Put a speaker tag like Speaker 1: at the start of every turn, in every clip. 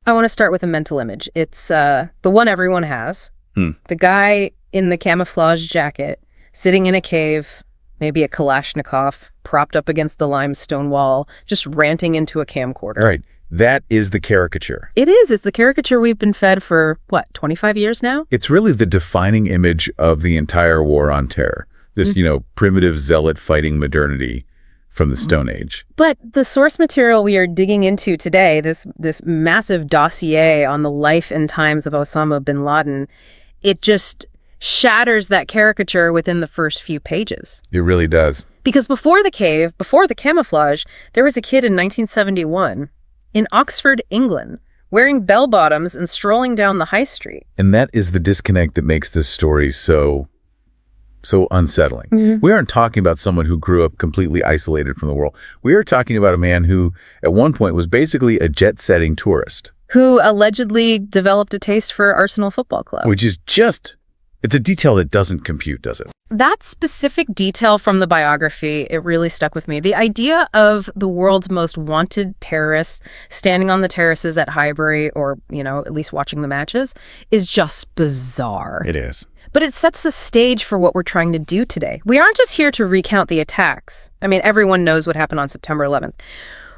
Speaker 1: I want to start with a mental image. It's the one everyone has. The guy in the camouflage jacket, sitting in a cave, maybe a Kalashnikov, propped up against the limestone wall, just ranting into a camcorder.
Speaker 2: Right. That is the caricature.
Speaker 1: It is. It's the caricature we've been fed for, 25 years now?
Speaker 2: It's really the defining image of the entire war on terror. This, primitive zealot fighting modernity from the Stone Age.
Speaker 1: But the source material we are digging into today, this massive dossier on the life and times of Osama bin Laden, it just shatters that caricature within the first few pages.
Speaker 2: It really does.
Speaker 1: Because before the cave, before the camouflage, there was a kid in 1971 in Oxford, England, wearing bell-bottoms and strolling down the high street.
Speaker 2: And that is the disconnect that makes this story so unsettling. We aren't talking about someone who grew up completely isolated from the world. We are talking about a man who, at one point, was basically a jet-setting tourist.
Speaker 1: Who allegedly developed a taste for Arsenal Football Club.
Speaker 2: Which is it's a detail that doesn't compute, does it?
Speaker 1: That specific detail from the biography, it really stuck with me. The idea of the world's most wanted terrorists standing on the terraces at Highbury or, at least watching the matches is just bizarre.
Speaker 2: It is.
Speaker 1: But it sets the stage for what we're trying to do today. We aren't just here to recount the attacks. I mean, everyone knows what happened on September 11th.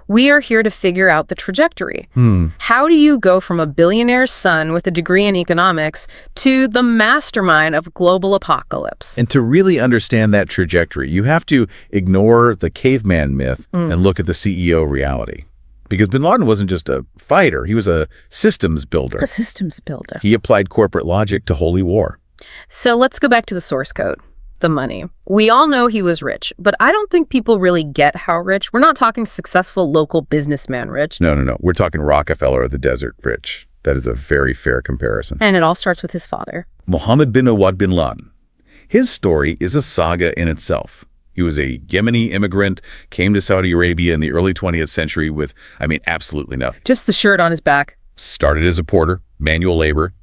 Speaker 1: We are here to figure out the trajectory. How do you go from a billionaire's son with a degree in economics to the mastermind of global apocalypse?
Speaker 2: And to really understand that trajectory, you have to ignore the caveman myth and look at the CEO reality. Because bin Laden wasn't just a fighter, he was a systems builder.
Speaker 1: A systems builder.
Speaker 2: He applied corporate logic to holy war.
Speaker 1: So let's go back to the source code. The money. We all know he was rich, but I don't think people really get how rich. We're not talking successful local businessman rich.
Speaker 2: No. We're talking Rockefeller of the desert rich. That is a very fair comparison.
Speaker 1: And it all starts with his father.
Speaker 2: Mohammed bin Awad bin Laden. His story is a saga in itself. He was a Yemeni immigrant, came to Saudi Arabia in the early 20th century with, absolutely nothing.
Speaker 1: Just the shirt on his back.
Speaker 2: Started as a porter, manual labor.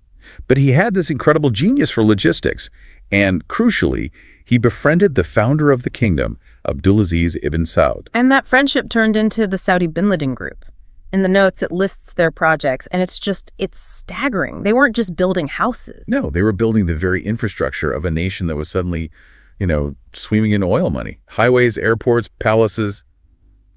Speaker 2: But he had this incredible genius for logistics. And crucially, he befriended the founder of the kingdom, Abdulaziz ibn Saud.
Speaker 1: And that friendship turned into the Saudi bin Laden group. In the notes, it lists their projects, and it's staggering. They weren't just building houses.
Speaker 2: No, they were building the very infrastructure of a nation that was suddenly, swimming in oil money. Highways, airports, palaces,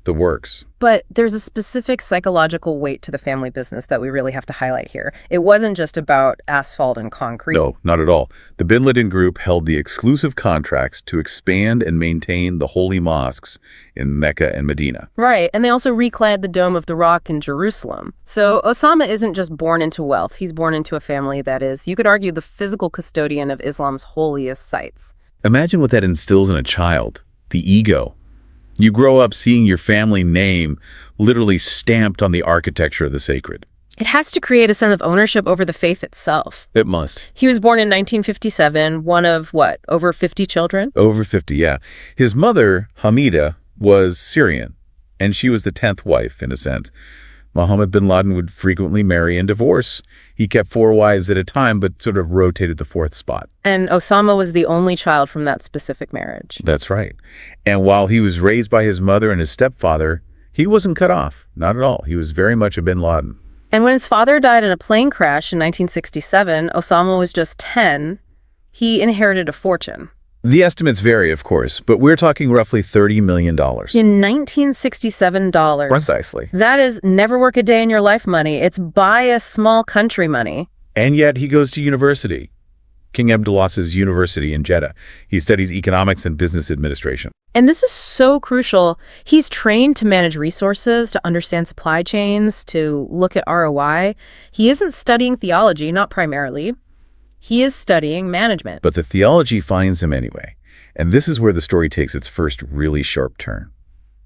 Speaker 2: the works.
Speaker 1: But there's a specific psychological weight to the family business that we really have to highlight here. It wasn't just about asphalt and concrete.
Speaker 2: No, not at all. The bin Laden group held the exclusive contracts to expand and maintain the holy mosques in Mecca and Medina.
Speaker 1: Right, and they also reclad the Dome of the Rock in Jerusalem. So Osama isn't just born into wealth. He's born into a family that is, you could argue, the physical custodian of Islam's holiest sites.
Speaker 2: Imagine what that instills in a child, the ego. You grow up seeing your family name literally stamped on the architecture of the sacred.
Speaker 1: It has to create a sense of ownership over the faith itself.
Speaker 2: It must.
Speaker 1: He was born in 1957, one of, over 50 children?
Speaker 2: Over 50, yeah. His mother, Hamida, was Syrian, and she was the 10th wife, in a sense. Mohammed bin Laden would frequently marry and divorce. He kept 4 wives at a time, but sort of rotated the 4th spot.
Speaker 1: And Osama was the only child from that specific marriage.
Speaker 2: That's right. And while he was raised by his mother and his stepfather, he wasn't cut off. Not at all. He was very much a bin Laden.
Speaker 1: And when his father died in a plane crash in 1967, Osama was just 10. He inherited a fortune.
Speaker 2: The estimates vary, of course, but we're talking roughly $30 million.
Speaker 1: In 1967 dollars.
Speaker 2: Precisely.
Speaker 1: That is never work a day in your life money. It's buy a small country money.
Speaker 2: And yet he goes to university. King Abdullah's University in Jeddah. He studies economics and business administration.
Speaker 1: And this is so crucial. He's trained to manage resources, to understand supply chains, to look at ROI. He isn't studying theology, not primarily. He is studying management.
Speaker 2: But the theology finds him anyway. And this is where the story takes its first really sharp turn.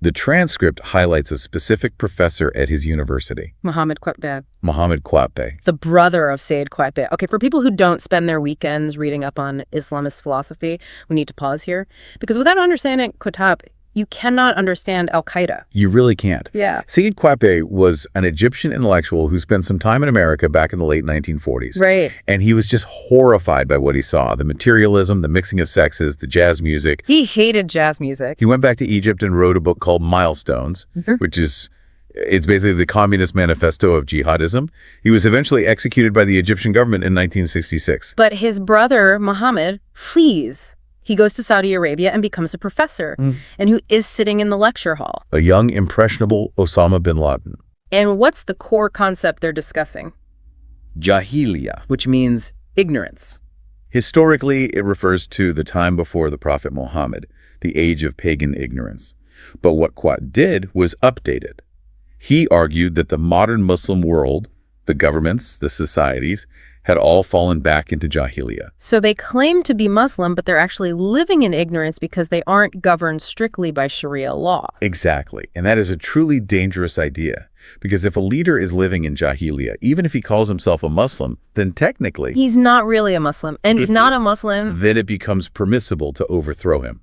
Speaker 2: The transcript highlights a specific professor at his university.
Speaker 1: Mohammed Quatbeh.
Speaker 2: Mohammed Quatbeh.
Speaker 1: The brother of Sayyid Quatbeh. Okay, for people who don't spend their weekends reading up on Islamist philosophy, we need to pause here. Because without understanding Quatbeh, you cannot understand Al-Qaeda.
Speaker 2: You really can't.
Speaker 1: Yeah.
Speaker 2: Sayyid Quatbeh was an Egyptian intellectual who spent some time in America back in the late 1940s.
Speaker 1: Right.
Speaker 2: And he was just horrified by what he saw. The materialism, the mixing of sexes, the jazz music.
Speaker 1: He hated jazz music.
Speaker 2: He went back to Egypt and wrote a book called Milestones, which is It's basically the Communist Manifesto of jihadism. He was eventually executed by the Egyptian government in 1966.
Speaker 1: But his brother, Mohammed, flees. He goes to Saudi Arabia and becomes a professor, and who is sitting in the lecture hall.
Speaker 2: A young, impressionable Osama bin Laden.
Speaker 1: And what's the core concept they're discussing?
Speaker 2: Jahiliyyah.
Speaker 1: Which means ignorance.
Speaker 2: Historically, it refers to the time before the Prophet Muhammad, the age of pagan ignorance. But what Quat did was update it. He argued that the modern Muslim world, the governments, the societies, had all fallen back into Jahiliyyah.
Speaker 1: So they claim to be Muslim, but they're actually living in ignorance because they aren't governed strictly by Sharia law.
Speaker 2: Exactly. And that is a truly dangerous idea. Because if a leader is living in Jahiliyyah, even if he calls himself a Muslim, then technically
Speaker 1: he's not really a Muslim. And he's not a Muslim.
Speaker 2: Then it becomes permissible to overthrow him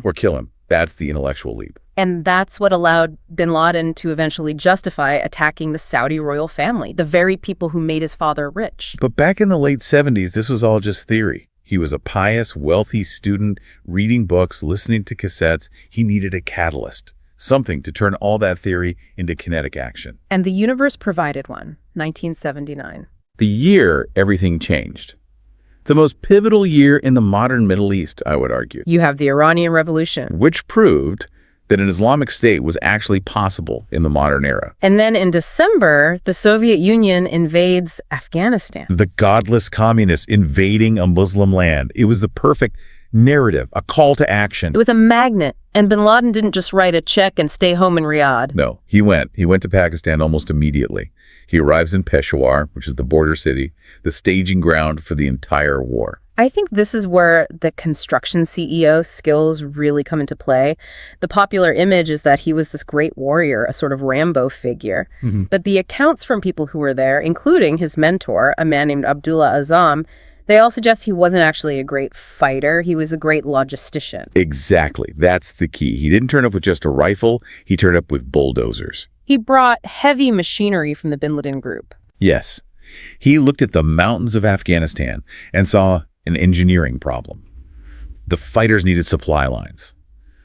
Speaker 2: or kill him. That's the intellectual leap.
Speaker 1: And that's what allowed bin Laden to eventually justify attacking the Saudi royal family, the very people who made his father rich.
Speaker 2: But back in the late 70s, this was all just theory. He was a pious, wealthy student, reading books, listening to cassettes. He needed a catalyst, something to turn all that theory into kinetic action.
Speaker 1: And the universe provided one, 1979.
Speaker 2: The year everything changed. The most pivotal year in the modern Middle East, I would argue.
Speaker 1: You have the Iranian Revolution.
Speaker 2: Which proved that an Islamic state was actually possible in the modern era.
Speaker 1: And then in December, the Soviet Union invades Afghanistan.
Speaker 2: The godless communists invading a Muslim land. It was the perfect narrative, a call to action.
Speaker 1: It was a magnet, and bin Laden didn't just write a check and stay home in Riyadh.
Speaker 2: No, he went to Pakistan almost immediately. He arrives in Peshawar, which is the border city, the staging ground for the entire war.
Speaker 1: I think this is where the construction CEO skills really come into play. The popular image is that he was this great warrior, a sort of Rambo figure. But the accounts from people who were there, including his mentor, a man named Abdullah Azam, they all suggest he wasn't actually a great fighter. He was a great logistician.
Speaker 2: Exactly. That's the key. He didn't turn up with just a rifle. He turned up with bulldozers.
Speaker 1: He brought heavy machinery from the bin Laden group.
Speaker 2: Yes. He looked at the mountains of Afghanistan and saw an engineering problem. The fighters needed supply lines.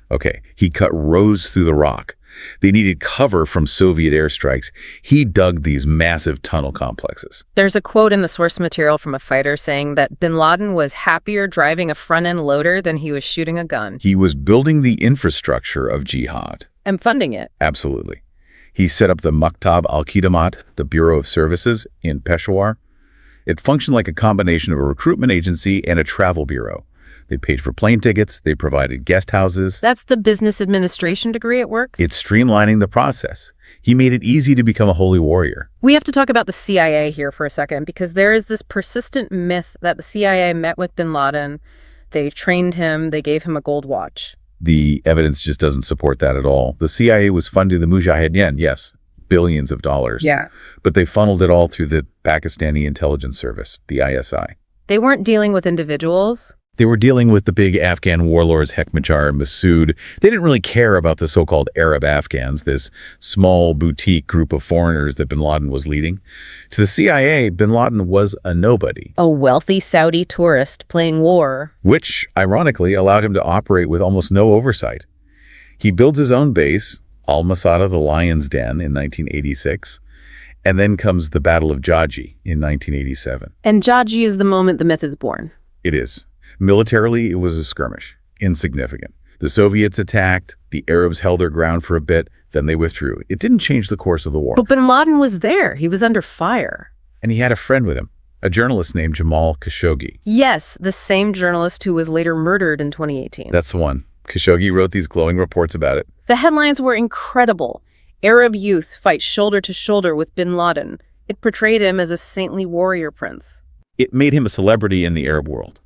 Speaker 2: Okay, he cut roads through the rock. They needed cover from Soviet airstrikes. He dug these massive tunnel complexes.
Speaker 1: There's a quote in the source material from a fighter saying that bin Laden was happier driving a front-end loader than he was shooting a gun.
Speaker 2: He was building the infrastructure of jihad.
Speaker 1: And funding it.
Speaker 2: Absolutely. He set up the Maktab al-Khidamat, the Bureau of Services, in Peshawar. It functioned like a combination of a recruitment agency and a travel bureau. They paid for plane tickets. They provided guest houses.
Speaker 1: That's the business administration degree at work?
Speaker 2: It's streamlining the process. He made it easy to become a holy warrior.
Speaker 1: We have to talk about the CIA here for a second, because there is this persistent myth that the CIA met with bin Laden. They trained him. They gave him a gold watch.
Speaker 2: The evidence just doesn't support that at all. The CIA was funding the Mujahideen, yes, billions of dollars.
Speaker 1: Yeah.
Speaker 2: But they funneled it all through the Pakistani intelligence service, the ISI.
Speaker 1: They weren't dealing with individuals.
Speaker 2: They were dealing with the big Afghan warlords, Hekmatyar and Massoud. They didn't really care about the so-called Arab Afghans, this small boutique group of foreigners that bin Laden was leading. To the CIA, bin Laden was a nobody.
Speaker 1: A wealthy Saudi tourist playing war.
Speaker 2: Which, ironically, allowed him to operate with almost no oversight. He builds his own base, Al-Masada, the Lion's Den, in 1986. And then comes the Battle of Jaji in 1987.
Speaker 1: And Jaji is the moment the myth is born.
Speaker 2: It is. Militarily, it was a skirmish. Insignificant. The Soviets attacked, the Arabs held their ground for a bit, then they withdrew. It didn't change the course of the war.
Speaker 1: But bin Laden was there. He was under fire.
Speaker 2: And he had a friend with him, a journalist named Jamal Khashoggi.
Speaker 1: Yes, the same journalist who was later murdered in 2018.
Speaker 2: That's the one. Khashoggi wrote these glowing reports about it.
Speaker 1: The headlines were incredible. Arab youth fight shoulder to shoulder with bin Laden. It portrayed him as a saintly warrior prince.
Speaker 2: It made him a celebrity in the Arab world.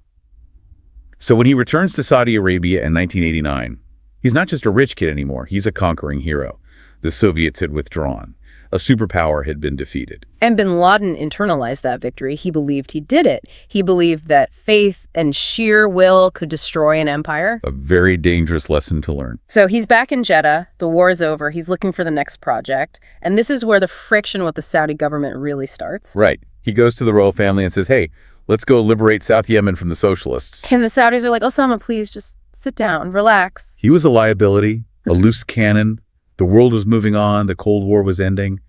Speaker 2: So when he returns to Saudi Arabia in 1989, he's not just a rich kid anymore. He's a conquering hero. The Soviets had withdrawn. A superpower had been defeated.
Speaker 1: And bin Laden internalized that victory. He believed he did it. He believed that faith and sheer will could destroy an empire.
Speaker 2: A very dangerous lesson to learn.
Speaker 1: So he's back in Jeddah. The war is over. He's looking for the next project. And this is where the friction with the Saudi government really starts.
Speaker 2: Right. He goes to the royal family and says, hey, let's go liberate South Yemen from the socialists.
Speaker 1: And the Saudis are like, Osama, please just sit down, relax.
Speaker 2: He was a liability, a loose cannon. The world was moving on. The Cold War was ending.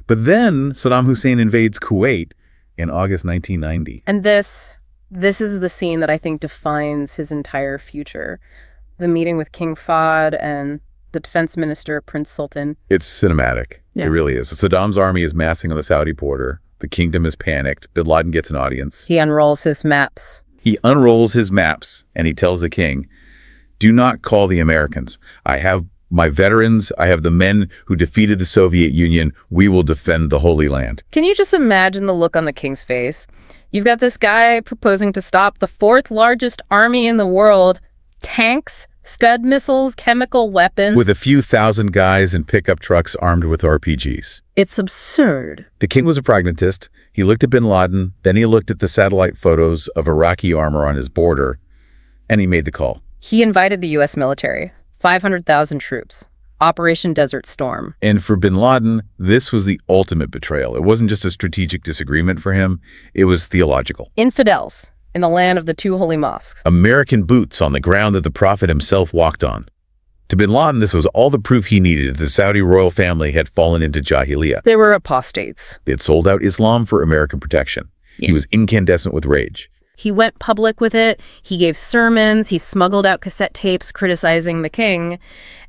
Speaker 2: But then Saddam Hussein invades Kuwait in August 1990.
Speaker 1: And this is the scene that I think defines his entire future. The meeting with King Fahd and the defense minister, Prince Sultan.
Speaker 2: It's cinematic. Yeah. It really is. Saddam's army is massing on the Saudi border. The kingdom is panicked. Bin Laden gets an audience.
Speaker 1: He unrolls his maps.
Speaker 2: He unrolls his maps and he tells the king, do not call the Americans. I have my veterans. I have the men who defeated the Soviet Union. We will defend the Holy Land.
Speaker 1: Can you just imagine the look on the king's face? You've got this guy proposing to stop the fourth largest army in the world. Tanks, Scud missiles, chemical weapons.
Speaker 2: With a few thousand guys in pickup trucks armed with RPGs.
Speaker 1: It's absurd.
Speaker 2: The king was a pragmatist. He looked at bin Laden, then he looked at the satellite photos of Iraqi armor on his border, and he made the call.
Speaker 1: He invited the U.S. military, 500,000 troops, Operation Desert Storm.
Speaker 2: And for bin Laden, this was the ultimate betrayal. It wasn't just a strategic disagreement for him, it was theological.
Speaker 1: Infidels in the land of the two holy mosques.
Speaker 2: American boots on the ground that the Prophet himself walked on. To bin Laden, this was all the proof he needed that the Saudi royal family had fallen into Jahiliyyah.
Speaker 1: They were apostates.
Speaker 2: They had sold out Islam for American protection. Yeah. He was incandescent with rage.
Speaker 1: He went public with it. He gave sermons. He smuggled out cassette tapes criticizing the king.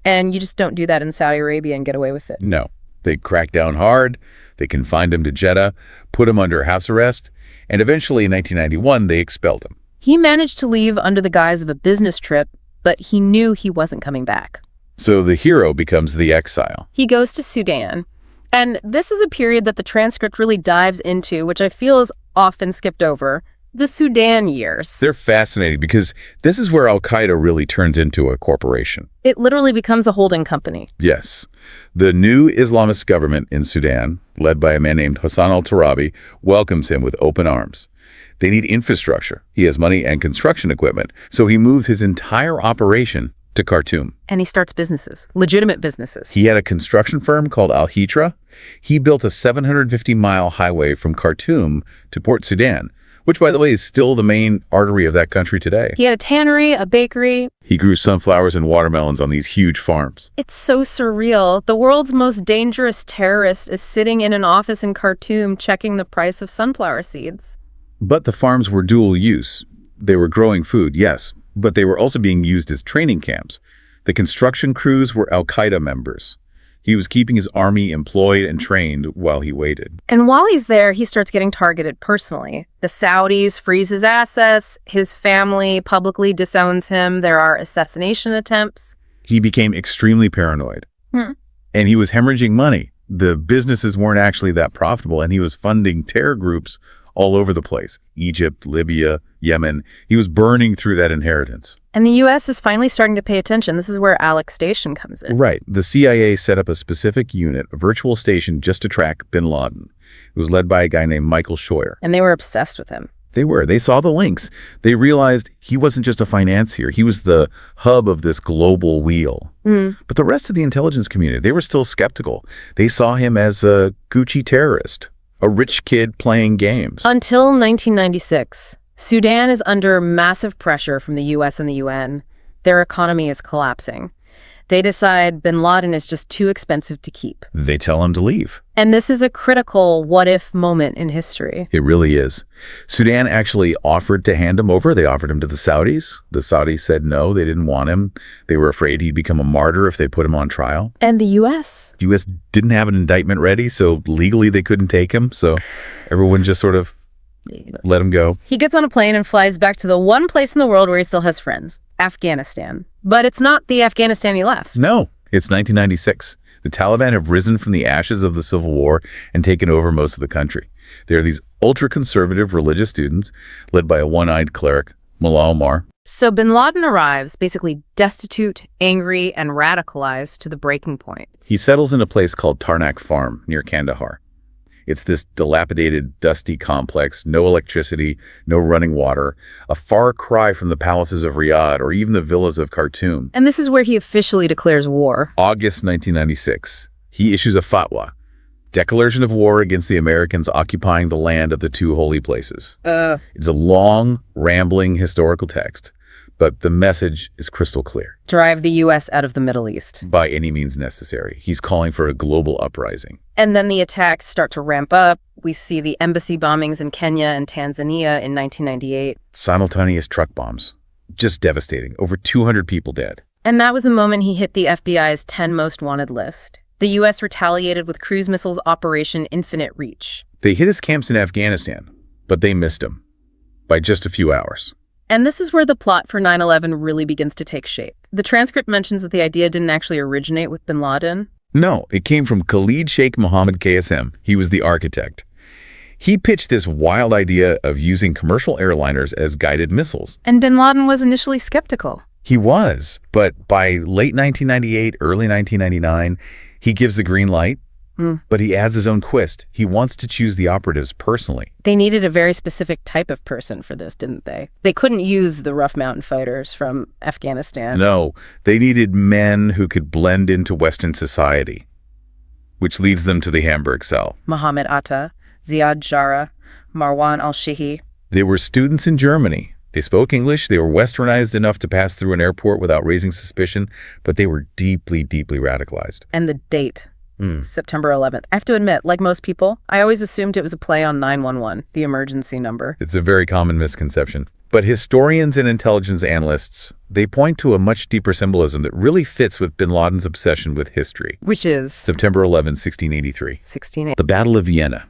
Speaker 1: And you just don't do that in Saudi Arabia and get away with it.
Speaker 2: No. They cracked down hard. They confined him to Jeddah, put him under house arrest, and eventually in 1991, they expelled him.
Speaker 1: He managed to leave under the guise of a business trip, but he knew he wasn't coming back.
Speaker 2: So the hero becomes the exile.
Speaker 1: He goes to Sudan. And this is a period that the transcript really dives into, which I feel is often skipped over. The Sudan years.
Speaker 2: They're fascinating because this is where al-Qaeda really turns into a corporation.
Speaker 1: It literally becomes a holding company.
Speaker 2: Yes. The new Islamist government in Sudan, led by a man named Hassan al-Turabi, welcomes him with open arms. They need infrastructure. He has money and construction equipment, so he moves his entire operation to Khartoum.
Speaker 1: And he starts businesses, legitimate businesses.
Speaker 2: He had a construction firm called Al-Hitra. He built a 750-mile highway from Khartoum to Port Sudan, which, by the way, is still the main artery of that country today.
Speaker 1: He had a tannery, a bakery.
Speaker 2: He grew sunflowers and watermelons on these huge farms.
Speaker 1: It's so surreal. The world's most dangerous terrorist is sitting in an office in Khartoum checking the price of sunflower seeds.
Speaker 2: But the farms were dual use. They were growing food, yes, but they were also being used as training camps. The construction crews were al-Qaeda members. He was keeping his army employed and trained while he waited.
Speaker 1: And while he's there, he starts getting targeted personally. The Saudis freeze his assets. His family publicly disowns him. There are assassination attempts.
Speaker 2: He became extremely paranoid. And he was hemorrhaging money. The businesses weren't actually that profitable, and he was funding terror groups all over the place. Egypt, Libya, Yemen. He was burning through that inheritance.
Speaker 1: And the U.S. is finally starting to pay attention. This is where Alex Station comes in.
Speaker 2: Right. The CIA set up a specific unit, a virtual station, just to track bin Laden. It was led by a guy named Michael Scheuer.
Speaker 1: And they were obsessed with him.
Speaker 2: They were. They saw the links. They realized he wasn't just a financier. He was the hub of this global wheel. But the rest of the intelligence community, they were still skeptical. They saw him as a Gucci terrorist, a rich kid playing games.
Speaker 1: Until 1996. Sudan is under massive pressure from the U.S. and the UN. Their economy is collapsing. They decide bin Laden is just too expensive to keep.
Speaker 2: They tell him to leave.
Speaker 1: And this is a critical what-if moment in history.
Speaker 2: It really is. Sudan actually offered to hand him over. They offered him to the Saudis. The Saudis said no, they didn't want him. They were afraid he'd become a martyr if they put him on trial.
Speaker 1: And the U.S.?
Speaker 2: The U.S. didn't have an indictment ready, so legally they couldn't take him. So everyone just sort of let him go.
Speaker 1: He gets on a plane and flies back to the one place in the world where he still has friends, Afghanistan. But it's not the Afghanistan he left.
Speaker 2: No, it's 1996. The Taliban have risen from the ashes of the Civil War and taken over most of the country. There are these ultra-conservative religious students led by a one-eyed cleric, Mullah Omar.
Speaker 1: So bin Laden arrives, basically destitute, angry, and radicalized to the breaking point.
Speaker 2: He settles in a place called Tarnak Farm near Kandahar. It's this dilapidated, dusty complex, no electricity, no running water, a far cry from the palaces of Riyadh or even the villas of Khartoum.
Speaker 1: And this is where he officially declares war.
Speaker 2: August 1996. He issues a fatwa, declaration of war against the Americans occupying the land of the two holy places. It's a long, rambling historical text, But the message is crystal clear.
Speaker 1: Drive the U.S. out of the Middle East.
Speaker 2: By any means necessary. He's calling for a global uprising.
Speaker 1: And then the attacks start to ramp up. We see the embassy bombings in Kenya and Tanzania in 1998.
Speaker 2: Simultaneous truck bombs. Just devastating. Over 200 people dead.
Speaker 1: And that was the moment he hit the FBI's 10 most wanted list. The U.S. retaliated with cruise missiles Operation Infinite Reach.
Speaker 2: They hit his camps in Afghanistan, but they missed him. By just a few hours.
Speaker 1: And this is where the plot for 9/11 really begins to take shape. The transcript mentions that the idea didn't actually originate with bin Laden.
Speaker 2: No, it came from Khalid Sheikh Mohammed KSM. He was the architect. He pitched this wild idea of using commercial airliners as guided missiles.
Speaker 1: And bin Laden was initially skeptical.
Speaker 2: He was, but by late 1998, early 1999, he gives the green light. But he adds his own twist. He wants to choose the operatives personally.
Speaker 1: They needed a very specific type of person for this, didn't they? They couldn't use the rough mountain fighters from Afghanistan.
Speaker 2: No, they needed men who could blend into Western society, which leads them to the Hamburg cell.
Speaker 1: Mohammed Atta, Ziad Jarrah, Marwan al-Shihi.
Speaker 2: They were students in Germany. They spoke English. They were westernized enough to pass through an airport without raising suspicion, but they were deeply, deeply radicalized.
Speaker 1: And the date. September 11th. I have to admit, like most people, I always assumed it was a play on 911, the emergency number.
Speaker 2: It's a very common misconception. But historians and intelligence analysts, they point to a much deeper symbolism that really fits with bin Laden's obsession with history.
Speaker 1: Which is?
Speaker 2: September 11, 1683.
Speaker 1: 1680.
Speaker 2: The Battle of Vienna.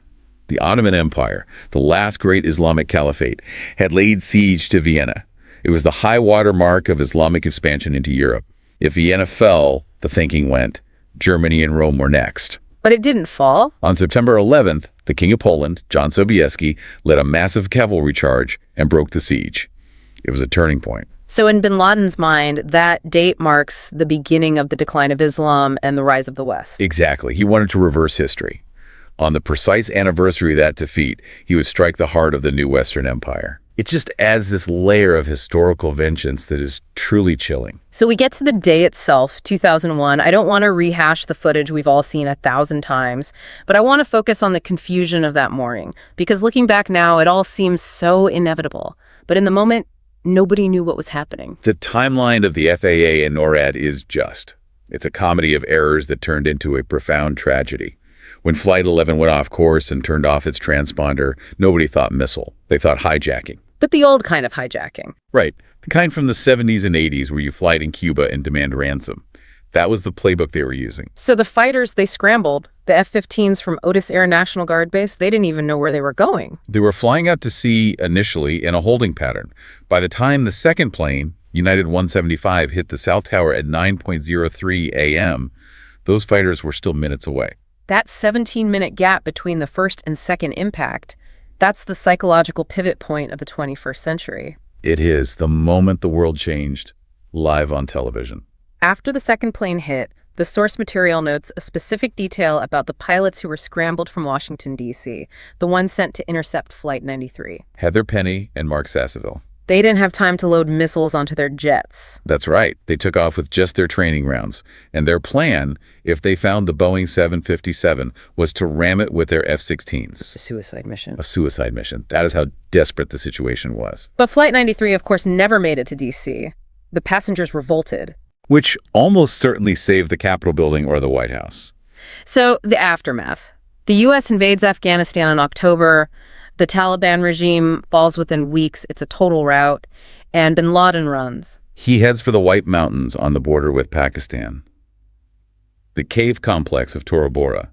Speaker 2: The Ottoman Empire, the last great Islamic caliphate, had laid siege to Vienna. It was the high water mark of Islamic expansion into Europe. If Vienna fell, the thinking went, Germany and Rome were next.
Speaker 1: But it didn't fall.
Speaker 2: On September 11th, the King of Poland, John Sobieski, led a massive cavalry charge and broke the siege. It was a turning point.
Speaker 1: So in bin Laden's mind, that date marks the beginning of the decline of Islam and the rise of the West.
Speaker 2: Exactly. He wanted to reverse history. On the precise anniversary of that defeat, he would strike the heart of the new Western Empire. It just adds this layer of historical vengeance that is truly chilling.
Speaker 1: So we get to the day itself, 2001. I don't want to rehash the footage we've all seen 1,000 times, but I want to focus on the confusion of that morning, because looking back now, it all seems so inevitable. But in the moment, nobody knew what was happening.
Speaker 2: The timeline of the FAA and NORAD is just. It's a comedy of errors that turned into a profound tragedy. When Flight 11 went off course and turned off its transponder, nobody thought missile. They thought hijacking.
Speaker 1: But the old kind of hijacking.
Speaker 2: Right. The kind from the 70s and 80s where you fly in Cuba and demand ransom. That was the playbook they were using.
Speaker 1: So the fighters, they scrambled. The F-15s from Otis Air National Guard Base, they didn't even know where they were going.
Speaker 2: They were flying out to sea initially in a holding pattern. By the time the second plane, United 175, hit the South Tower at 9:03 a.m., those fighters were still minutes away.
Speaker 1: That 17-minute gap between the first and second impact, that's the psychological pivot point of the 21st century.
Speaker 2: It is the moment the world changed, live on television.
Speaker 1: After the second plane hit, the source material notes a specific detail about the pilots who were scrambled from Washington, D.C., the ones sent to intercept Flight 93.
Speaker 2: Heather Penny and Mark Sasseville.
Speaker 1: They didn't have time to load missiles onto their jets.
Speaker 2: That's right. They took off with just their training rounds. And their plan, if they found the Boeing 757, was to ram it with their F-16s.
Speaker 1: A suicide mission.
Speaker 2: A suicide mission. That is how desperate the situation was.
Speaker 1: But Flight 93, of course, never made it to D.C. The passengers revolted.
Speaker 2: Which almost certainly saved the Capitol building or the White House.
Speaker 1: So, the aftermath. The U.S. invades Afghanistan in October. The Taliban regime falls within weeks. It's a total rout. And bin Laden runs.
Speaker 2: He heads for the White Mountains on the border with Pakistan. The cave complex of Tora Bora.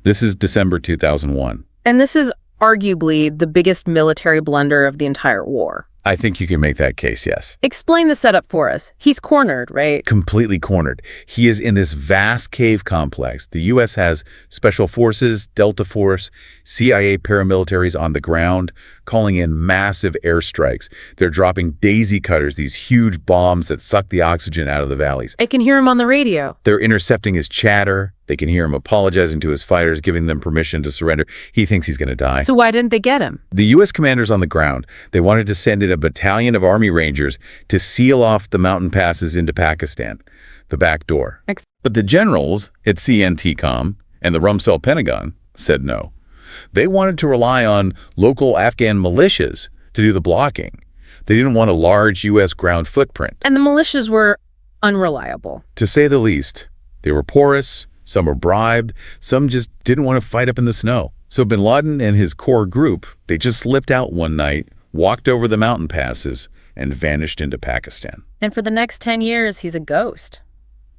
Speaker 2: This is December 2001.
Speaker 1: And this is arguably the biggest military blunder of the entire war.
Speaker 2: I think you can make that case, yes.
Speaker 1: Explain the setup for us. He's cornered, right?
Speaker 2: Completely cornered. He is in this vast cave complex. The U.S. has Special Forces, Delta Force, CIA paramilitaries on the ground, calling in massive airstrikes. They're dropping daisy cutters, these huge bombs that suck the oxygen out of the valleys.
Speaker 1: I can hear him on the radio.
Speaker 2: They're intercepting his chatter. They can hear him apologizing to his fighters, giving them permission to surrender. He thinks he's going to die.
Speaker 1: So why didn't they get him?
Speaker 2: The U.S. commanders on the ground, they wanted to send in a battalion of Army Rangers to seal off the mountain passes into Pakistan, the back door. But the generals at CNTCOM and the Rumsfeld Pentagon said no. They wanted to rely on local Afghan militias to do the blocking. They didn't want a large U.S. ground footprint.
Speaker 1: And the militias were unreliable.
Speaker 2: To say the least, they were porous, some were bribed, some just didn't want to fight up in the snow. So bin Laden and his core group, they just slipped out one night, walked over the mountain passes, and vanished into Pakistan.
Speaker 1: And for the next 10 years, he's a ghost.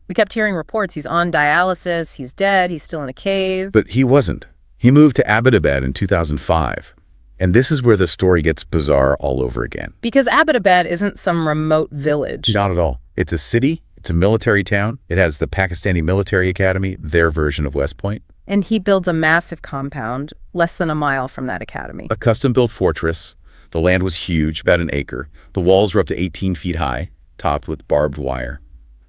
Speaker 1: We kept hearing reports he's on dialysis, he's dead, he's still in a cave.
Speaker 2: But he wasn't. He moved to Abbottabad in 2005. And this is where the story gets bizarre all over again.
Speaker 1: Because Abbottabad isn't some remote village.
Speaker 2: Not at all. It's a city. It's a military town. It has the Pakistani Military Academy, their version of West Point.
Speaker 1: And he builds a massive compound less than a mile from that academy.
Speaker 2: A custom-built fortress. The land was huge, about an acre. The walls were up to 18 feet high, topped with barbed wire.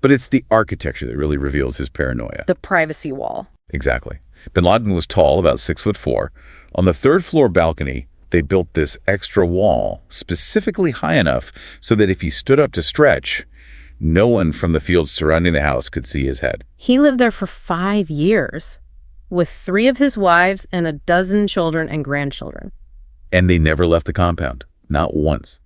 Speaker 2: But it's the architecture that really reveals his paranoia.
Speaker 1: The privacy wall.
Speaker 2: Exactly. Bin Laden was tall, about 6'4". On the third-floor balcony, they built this extra wall, specifically high enough so that if he stood up to stretch, no one from the fields surrounding the house could see his head.
Speaker 1: He lived there for 5 years, with 3 of his wives and a dozen children and grandchildren.
Speaker 2: And they never left the compound, not once.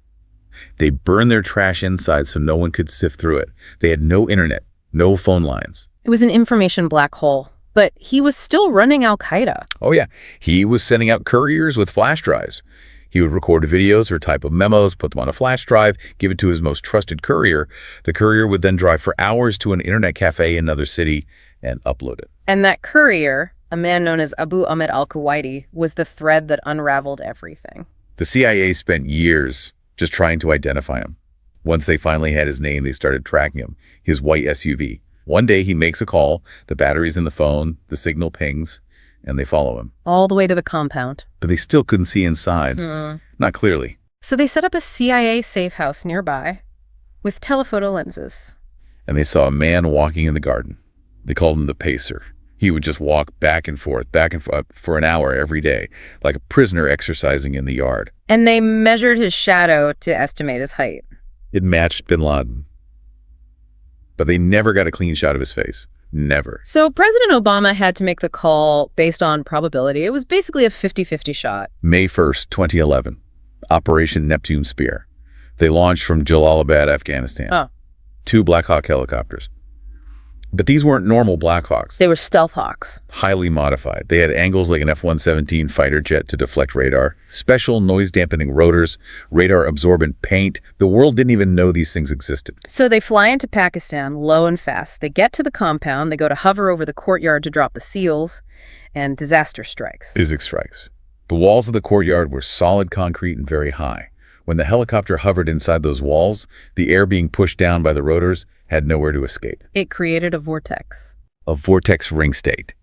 Speaker 2: They burned their trash inside so no one could sift through it. They had no internet, no phone lines.
Speaker 1: It was an information black hole, but he was still running Al-Qaeda.
Speaker 2: Oh yeah, he was sending out couriers with flash drives. He would record videos or type up memos, put them on a flash drive, give it to his most trusted courier. The courier would then drive for hours to an internet cafe in another city and upload it.
Speaker 1: And that courier, a man known as Abu Ahmed al-Kuwaiti, was the thread that unraveled everything.
Speaker 2: The CIA spent years just trying to identify him. Once they finally had his name, they started tracking him, his white SUV. One day he makes a call, the battery's in the phone, the signal pings, and they follow him.
Speaker 1: All the way to the compound.
Speaker 2: But they still couldn't see inside. Not clearly.
Speaker 1: So they set up a CIA safe house nearby with telephoto lenses.
Speaker 2: And they saw a man walking in the garden. They called him the Pacer. He would just walk back and forth for an hour every day, like a prisoner exercising in the yard.
Speaker 1: And they measured his shadow to estimate his height.
Speaker 2: It matched bin Laden. But they never got a clean shot of his face. Never.
Speaker 1: So President Obama had to make the call based on probability. It was basically a 50-50 shot.
Speaker 2: May 1st, 2011. Operation Neptune Spear. They launched from Jalalabad, Afghanistan. 2 Black Hawk helicopters. But these weren't normal Black Hawks.
Speaker 1: They were stealth hawks.
Speaker 2: Highly modified. They had angles like an F-117 fighter jet to deflect radar, special noise-dampening rotors, radar-absorbent paint. The world didn't even know these things existed.
Speaker 1: So they fly into Pakistan, low and fast. They get to the compound. They go to hover over the courtyard to drop the seals, and disaster strikes.
Speaker 2: Physics strikes. The walls of the courtyard were solid concrete and very high. When the helicopter hovered inside those walls, the air being pushed down by the rotors had nowhere to escape.
Speaker 1: It created a vortex.
Speaker 2: A vortex ring state.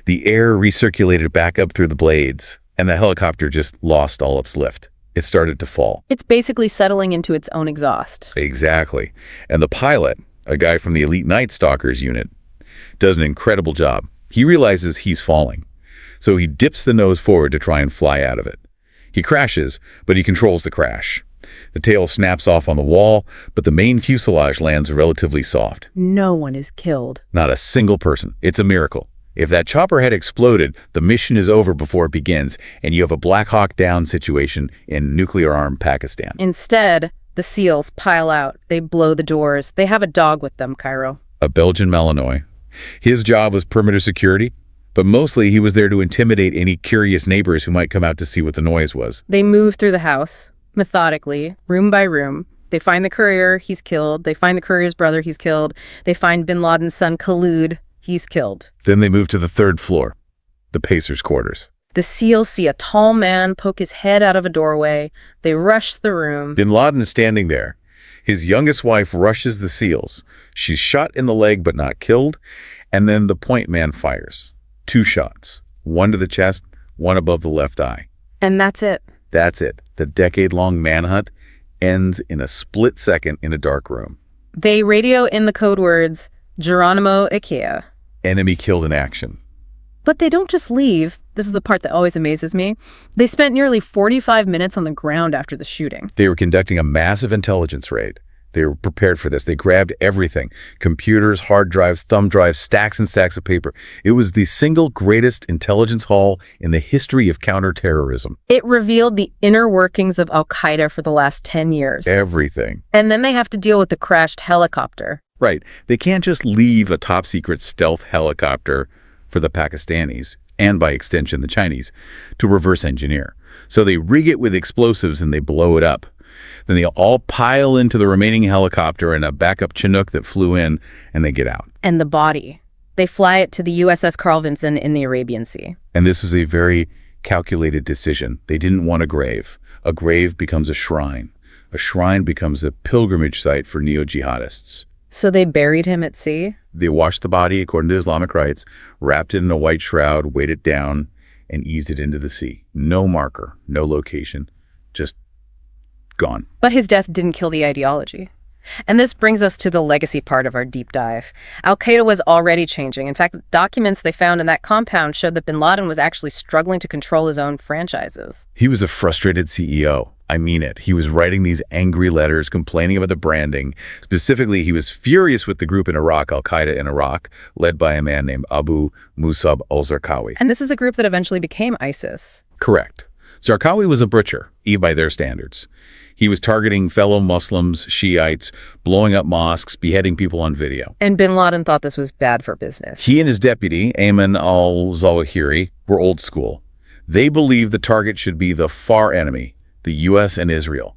Speaker 2: The air recirculated back up through the blades, and the helicopter just lost all its lift. It started to fall.
Speaker 1: It's basically settling into its own exhaust.
Speaker 2: Exactly. And the pilot, a guy from the Elite Night Stalkers unit, does an incredible job. He realizes he's falling, so he dips the nose forward to try and fly out of it. He crashes, but he controls the crash. The tail snaps off on the wall, but the main fuselage lands relatively soft.
Speaker 1: No one is killed.
Speaker 2: Not a single person. It's a miracle. If that chopper had exploded, the mission is over before it begins, and you have a Black Hawk Down situation in nuclear-armed Pakistan.
Speaker 1: Instead, the SEALs pile out. They blow the doors. They have a dog with them, Cairo.
Speaker 2: A Belgian Malinois. His job was perimeter security, but mostly he was there to intimidate any curious neighbors who might come out to see what the noise was.
Speaker 1: They move through the house, methodically, room by room. They find the courier, he's killed. They find the courier's brother, he's killed. They find bin Laden's son, Khalid, he's killed.
Speaker 2: Then they move to the 3rd floor, the Pacer's quarters.
Speaker 1: The SEALs see a tall man poke his head out of a doorway. They rush the room.
Speaker 2: Bin Laden is standing there. His youngest wife rushes the SEALs. She's shot in the leg but not killed. And then the point man fires. 2 shots. One to the chest, one above the left eye.
Speaker 1: And that's it.
Speaker 2: That's it. The decade-long manhunt ends in a split second in a dark room.
Speaker 1: They radio in the code words, Geronimo Ikea.
Speaker 2: Enemy killed in action.
Speaker 1: But they don't just leave. This is the part that always amazes me. They spent nearly 45 minutes on the ground after the shooting.
Speaker 2: They were conducting a massive intelligence raid. They were prepared for this. They grabbed everything: computers, hard drives, thumb drives, stacks and stacks of paper. It was the single greatest intelligence haul in the history of counterterrorism.
Speaker 1: It revealed the inner workings of al-Qaeda for the last 10 years.
Speaker 2: Everything.
Speaker 1: And then they have to deal with the crashed helicopter.
Speaker 2: Right. They can't just leave a top-secret stealth helicopter for the Pakistanis, and by extension the Chinese, to reverse engineer. So they rig it with explosives and they blow it up. Then they all pile into the remaining helicopter and a backup Chinook that flew in, and they get out.
Speaker 1: And the body. They fly it to the USS Carl Vinson in the Arabian Sea.
Speaker 2: And this was a very calculated decision. They didn't want a grave. A grave becomes a shrine. A shrine becomes a pilgrimage site for neo-jihadists.
Speaker 1: So they buried him at sea?
Speaker 2: They washed the body according to Islamic rites, wrapped it in a white shroud, weighed it down, and eased it into the sea. No marker, no location, just gone.
Speaker 1: But his death didn't kill the ideology. And this brings us to the legacy part of our deep dive. Al-Qaeda was already changing. In fact, documents they found in that compound showed that bin Laden was actually struggling to control his own franchises.
Speaker 2: He was a frustrated CEO. I mean it. He was writing these angry letters complaining about the branding. Specifically, he was furious with the group in Iraq, Al-Qaeda in Iraq, led by a man named Abu Musab al-Zarqawi.
Speaker 1: And this is a group that eventually became ISIS.
Speaker 2: Correct. Zarqawi was a butcher, even by their standards. He was targeting fellow Muslims, Shiites, blowing up mosques, beheading people on video.
Speaker 1: And bin Laden thought this was bad for business.
Speaker 2: He and his deputy, Ayman al-Zawahiri, were old school. They believed the target should be the far enemy, the U.S. and Israel.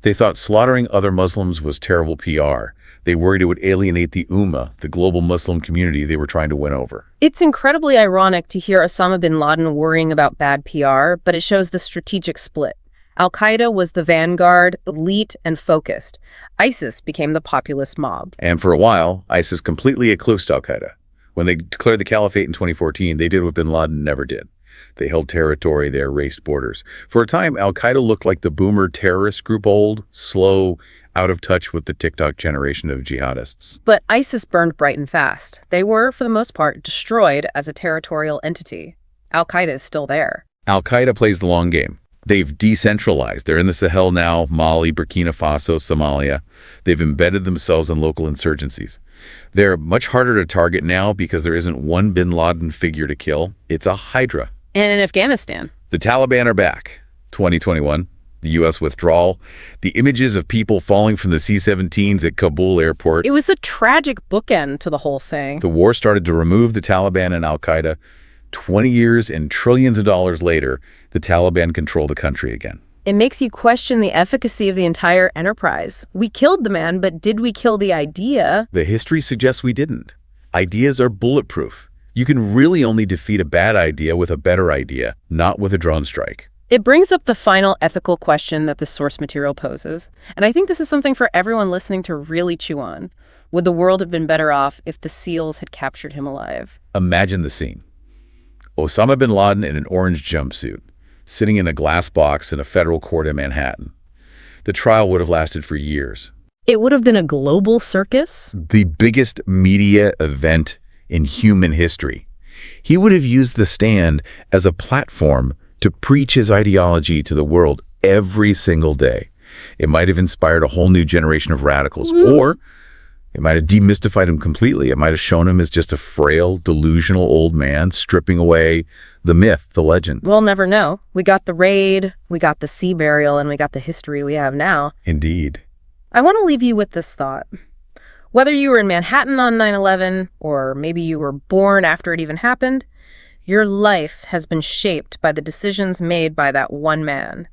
Speaker 2: They thought slaughtering other Muslims was terrible PR. They worried it would alienate the Ummah, the global Muslim community they were trying to win over.
Speaker 1: It's incredibly ironic to hear Osama bin Laden worrying about bad PR, but it shows the strategic split. Al-Qaeda was the vanguard, elite, and focused. ISIS became the populist mob.
Speaker 2: And for a while, ISIS completely eclipsed Al-Qaeda. When they declared the caliphate in 2014, they did what bin Laden never did. They held territory, they erased borders. For a time, Al-Qaeda looked like the boomer terrorist group, old, slow, out of touch with the TikTok generation of jihadists.
Speaker 1: But ISIS burned bright and fast. They were, for the most part, destroyed as a territorial entity. Al-Qaeda is still there.
Speaker 2: Al-Qaeda plays the long game. They've decentralized. They're in the Sahel now, Mali, Burkina Faso, Somalia. They've embedded themselves in local insurgencies. They're much harder to target now because there isn't one bin Laden figure to kill. It's a hydra.
Speaker 1: And in Afghanistan.
Speaker 2: The Taliban are back. 2021, the U.S. withdrawal, the images of people falling from the C-17s at Kabul airport.
Speaker 1: It was a tragic bookend to the whole thing.
Speaker 2: The war started to remove the Taliban and Al-Qaeda. 20 years and trillions of dollars later, the Taliban control the country again.
Speaker 1: It makes you question the efficacy of the entire enterprise. We killed the man, but did we kill the idea?
Speaker 2: The history suggests we didn't. Ideas are bulletproof. You can really only defeat a bad idea with a better idea, not with a drone strike.
Speaker 1: It brings up the final ethical question that the source material poses. And I think this is something for everyone listening to really chew on. Would the world have been better off if the SEALs had captured him alive?
Speaker 2: Imagine the scene. Osama bin Laden in an orange jumpsuit, sitting in a glass box in a federal court in Manhattan. The trial would have lasted for years.
Speaker 1: It would have been a global circus?
Speaker 2: The biggest media event in human history. He would have used the stand as a platform to preach his ideology to the world every single day. It might have inspired a whole new generation of radicals, or it might have demystified him completely. It might have shown him as just a frail, delusional old man stripping away the myth, the legend.
Speaker 1: We'll never know. We got the raid, we got the sea burial, and we got the history we have now.
Speaker 2: Indeed.
Speaker 1: I want to leave you with this thought. Whether you were in Manhattan on 9/11, or maybe you were born after it even happened, your life has been shaped by the decisions made by that one man.